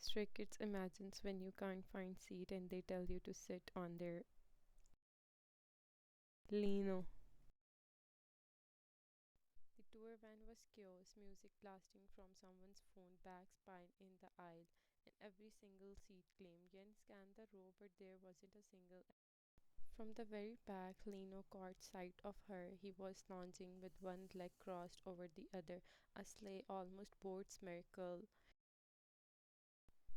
Stray Kids imagines when you can't find seat and they tell you to sit on their leeknow. The tour van was chaos, music blasting from someone's phone, bags piled in the aisle, and every single seat claimed. Yen scanned the row, but there wasn't a single. From the very back, Lino caught sight of her. He was lounging with one leg crossed over the other, a sleigh almost boat's miracle.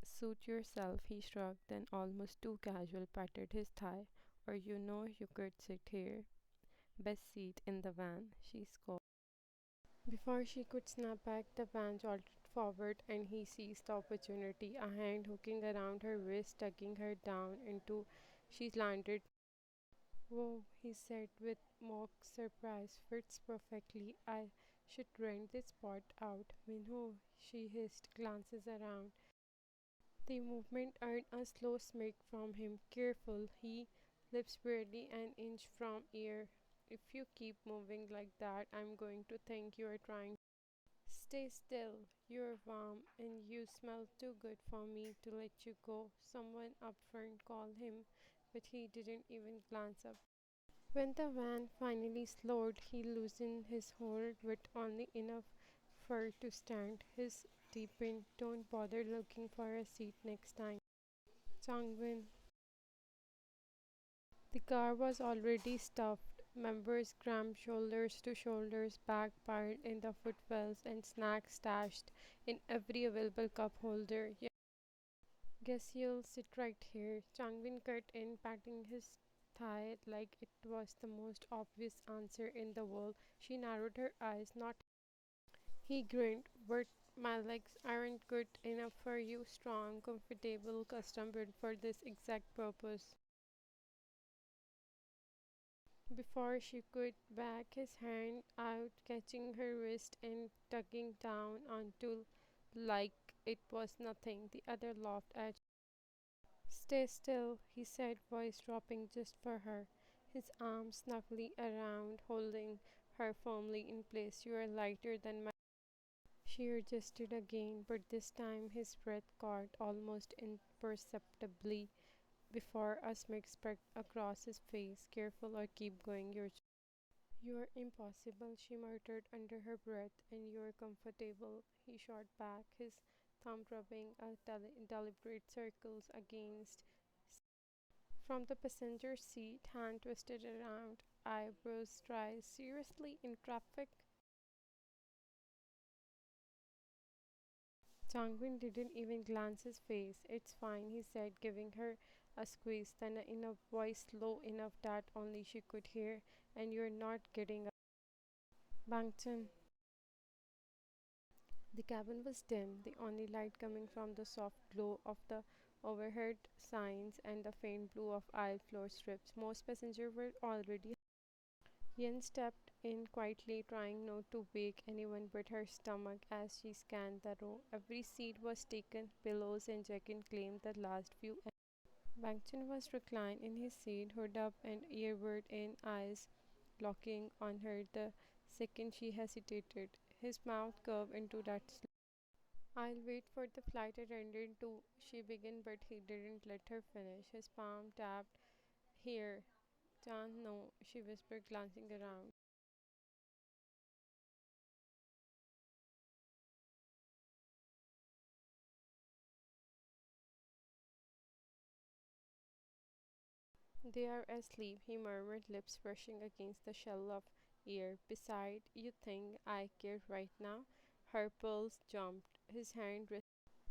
Suit yourself, he shrugged, then almost too casual patted his thigh. Or you could sit here. Best seat in the van, she scoffed. Before she could snap back, the van jolted forward and he seized the opportunity, a hand hooking around her wrist, tugging her down into she landed. Whoa, he said with mock surprise. Fits perfectly. I should rent this spot out. Minho, she hissed, glances around. The movement earned a slow smirk from him. Careful, he lips barely an inch from ear. If you keep moving like that, I'm going to think you are trying. Stay still. You're warm and you smell too good for me to let you go. Someone up front called him, but he didn't even glance up. When the van finally slowed, he loosened his hold with only enough fur to stand. His deepened, don't bother looking for a seat next time. Changbin. The car was already stuffed. Members crammed shoulders to shoulders, back piled in the footwells, and snacks stashed in every available cup holder. Yeah, guess you'll sit right here. Changbin cut in, patting his thigh like it was the most obvious answer in the world. She narrowed her eyes, not. He grinned, but my legs aren't good enough for you. Strong, comfortable, custom built for this exact purpose. Before she could back his hand out, catching her wrist and tugging down onto like it was nothing. The other laughed at. Stay still, he said, voice dropping just for her, his arms snugly around, holding her firmly in place. You are lighter than my. She adjusted again, but this time his breath caught almost imperceptibly before a smirk spread across his face. Careful or keep going. You're impossible, she muttered under her breath, and you're comfortable. He shot back, his thumb rubbing a deliberate circles against. From the passenger seat, hand twisted around, eyebrows dry. Seriously, in traffic? Changbin didn't even glance his face. It's fine, he said, giving her a squeeze, then in a voice low enough that only she could hear. And you're not getting a bangchan. The cabin was dim, the only light coming from the soft glow of the overhead signs and the faint blue of aisle floor strips. Most passengers were already. Yen stepped in quietly, trying not to wake anyone but her stomach as she scanned the row. Every seat was taken, pillows and jeongin claimed the last few. Bangchan was reclined in his seat, hood up and earbud in, eyes locking on her the second she hesitated. His mouth curved into that. I'll wait for the flight attendant to. She began, but he didn't let her finish. His palm tapped. Here. Chan, no, she whispered, glancing around. They are asleep, he murmured, lips brushing against the shell of ear. Beside, you think I care right now? Her pulse jumped. His hand.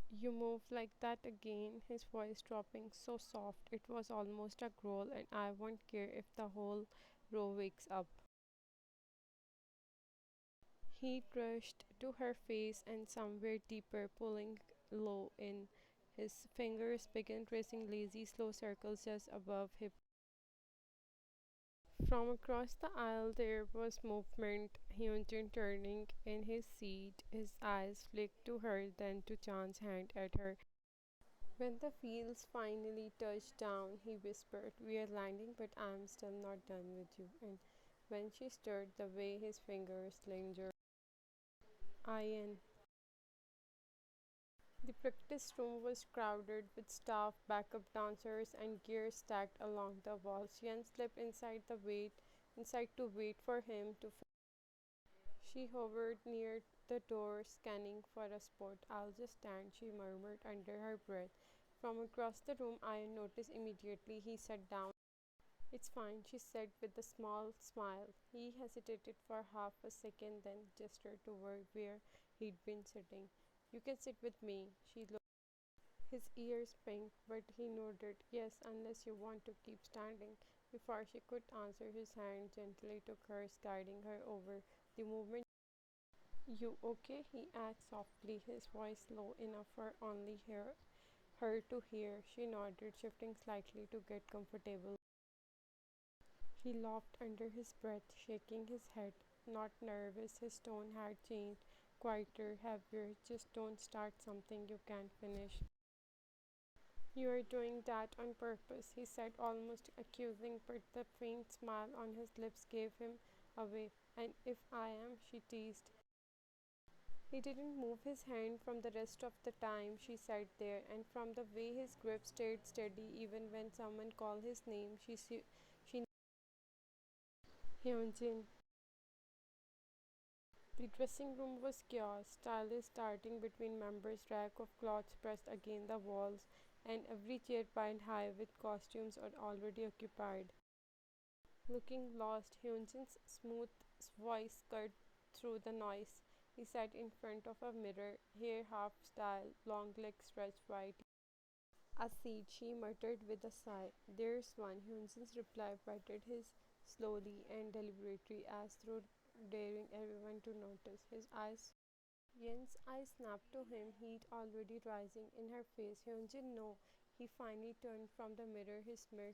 You move like that again, his voice dropping so soft it was almost a growl, and I won't care if the whole row wakes up. He rushed to her face and somewhere deeper, pulling low in. His fingers began tracing lazy, slow circles just above hip. From across the aisle there was movement. Hyunjin turning in his seat, his eyes flicked to her, then to Chan's hand at her. When the wheels finally touched down, he whispered, we are landing, but I'm still not done with you. And when she stirred, the way his fingers lingered. Ian. The practice room was crowded with staff, backup dancers, and gear stacked along the walls. Yen slipped inside to wait for him to she hovered near the door, scanning for a spot. I'll just stand, she murmured under her breath. From across the room, I noticed immediately he sat down. It's fine, she said with a small smile. He hesitated for half a second, then gestured toward where he'd been sitting. You can sit with me, she looked. His ears pinked, but he nodded. Yes, unless you want to keep standing. Before she could answer, his hand gently took hers, guiding her over the movement. You okay? He asked softly, his voice low enough for only her to hear. She nodded, shifting slightly to get comfortable. He laughed under his breath, shaking his head. Not nervous, his tone had changed, quieter, heavier. Just don't start something you can't finish. You are doing that on purpose, he said, almost accusing, but the faint smile on his lips gave him away. And if I am, she teased. He didn't move his hand from the rest of the time she sat there, and from the way his grip stayed steady even when someone called his name, she Hyunjin. The dressing room was chaos, stylists darting between members, rack of clothes pressed against the walls, and every chair piled high with costumes or already occupied. Looking lost, Hyunjin's smooth voice cut through the noise. He sat in front of a mirror, hair half styled, long legs stretched wide. A seat, she muttered with a sigh. There's one. Hyunjin's reply patted his slowly and deliberately as though daring everyone to notice. His eyes Yen's eyes snapped to him, heat already rising in her face. Hyunjin, no. He finally turned from the mirror, his smirk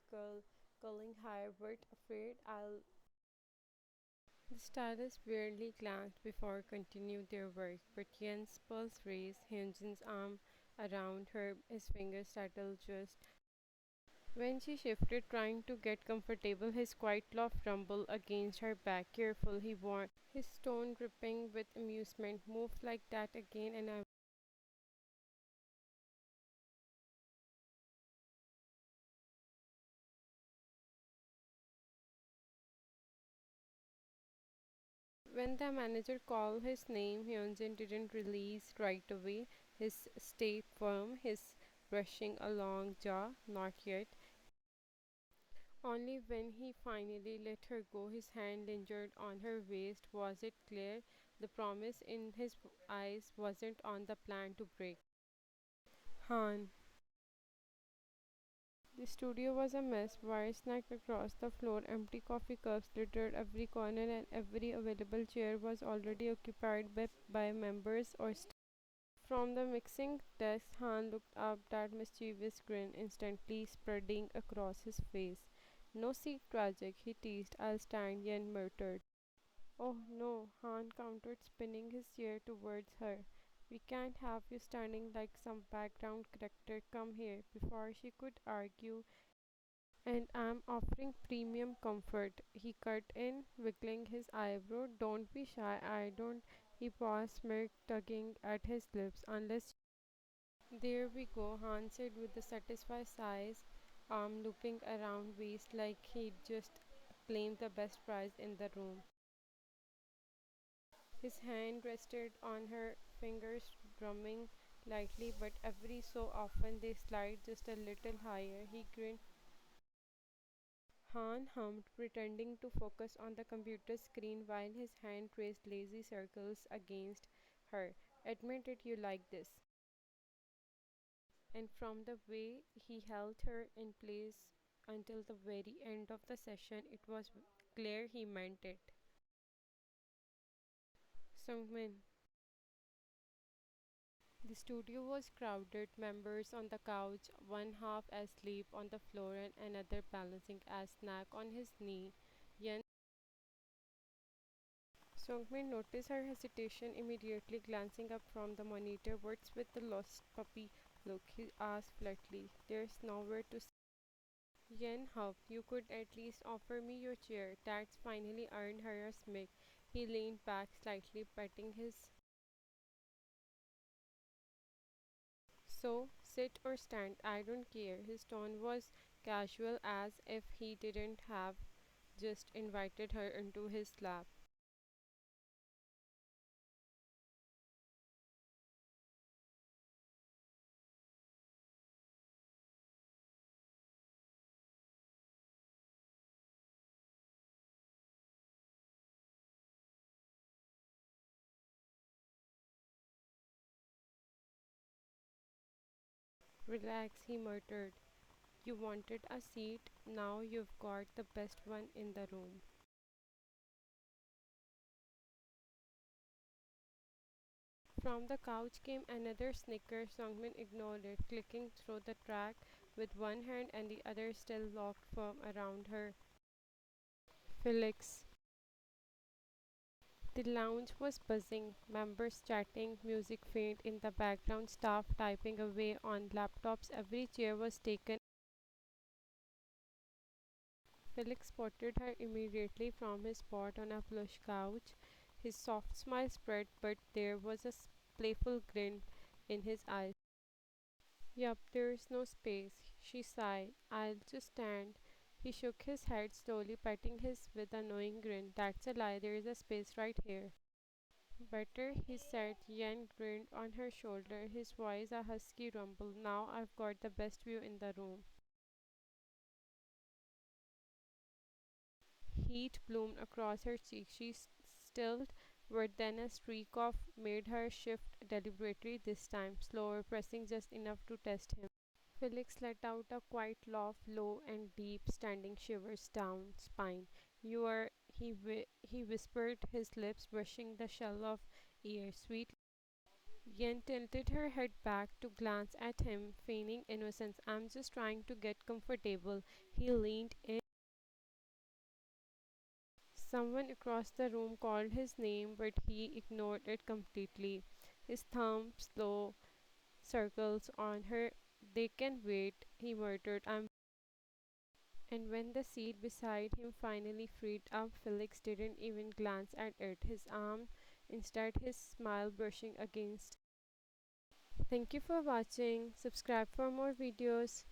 curling higher, but afraid I'll. The stylist barely glanced before continued their work, but Yen's pulse raised, Hyunjin's arm around her, his fingers settled just. When she shifted, trying to get comfortable, his quiet laugh rumbled against her back. Careful, he warned, his tone dripping with amusement. Move like that again and I. When the manager called his name, Hyunjin didn't release right away. His stayed firm, his brushing along jaw, not yet. Only when he finally let her go, his hand lingered on her waist, was it clear. The promise in his eyes wasn't on the plan to break. Han. The studio was a mess. Wires snagged across the floor, empty coffee cups littered every corner, and every available chair was already occupied by members or staff. From the mixing desk, Han looked up, that mischievous grin instantly spreading across his face. No seat tragic, he teased. I'll stand, Yen muttered. Oh no, Han countered, spinning his chair towards her. We can't have you standing like some background character. Come here. Before she could argue, and I'm offering premium comfort. He cut in, wiggling his eyebrow. Don't be shy, I don't. He paused, smirk tugging at his lips. Unless. There we go, Han said with a satisfied sigh, arm looping around waist like he'd just claimed the best prize in the room. His hand rested on her fingers, drumming lightly, but every so often they slid just a little higher. He grinned. Han hummed, pretending to focus on the computer screen while his hand traced lazy circles against her. Admit it, you like this. And from the way he held her in place until the very end of the session, it was clear he meant it. Seungmin. The studio was crowded, members on the couch, one half asleep on the floor and another balancing a snack on his knee. Yen Seungmin noticed her hesitation immediately, glancing up from the monitor. What's with the lost puppy look? He asked flatly. There's nowhere to sit. Yen huffed. You could at least offer me your chair. That's finally earned her a smirk. He leaned back slightly, patting his So, sit or stand, I don't care. His tone was casual, as if he didn't have just invited her into his lap. Relax, he muttered. You wanted a seat, now you've got the best one in the room. From the couch came another snicker. Seungmin ignored it, clicking through the track with one hand and the other still locked firm around her. Felix. The lounge was buzzing, members chatting, music faint in the background, staff typing away on laptops. Every chair was taken. Felix spotted her immediately from his spot on a plush couch. His soft smile spread, but there was a playful grin in his eyes. Yup, there's no space, she sighed. I'll just stand. He shook his head slowly, patting his with a knowing grin. That's a lie, there is a space right here. Better, he said. Yen grinned on her shoulder, his voice a husky rumble. Now I've got the best view in the room. Heat bloomed across her cheeks. She stilled, but then a streak of made her shift deliberately this time, slower, pressing just enough to test him. Felix let out a quiet laugh, low and deep, standing shivers down spine. You are, he whispered, his lips brushing the shell of ear. Sweet. Yen tilted her head back to glance at him, feigning innocence. I'm just trying to get comfortable. He leaned in. Someone across the room called his name, but he ignored it completely. His thumb slow circles on her. They can wait, he muttered. And when the seat beside him finally freed up, Felix didn't even glance at it, his arm, instead his smile brushing against. Thank you for watching. Subscribe for more videos.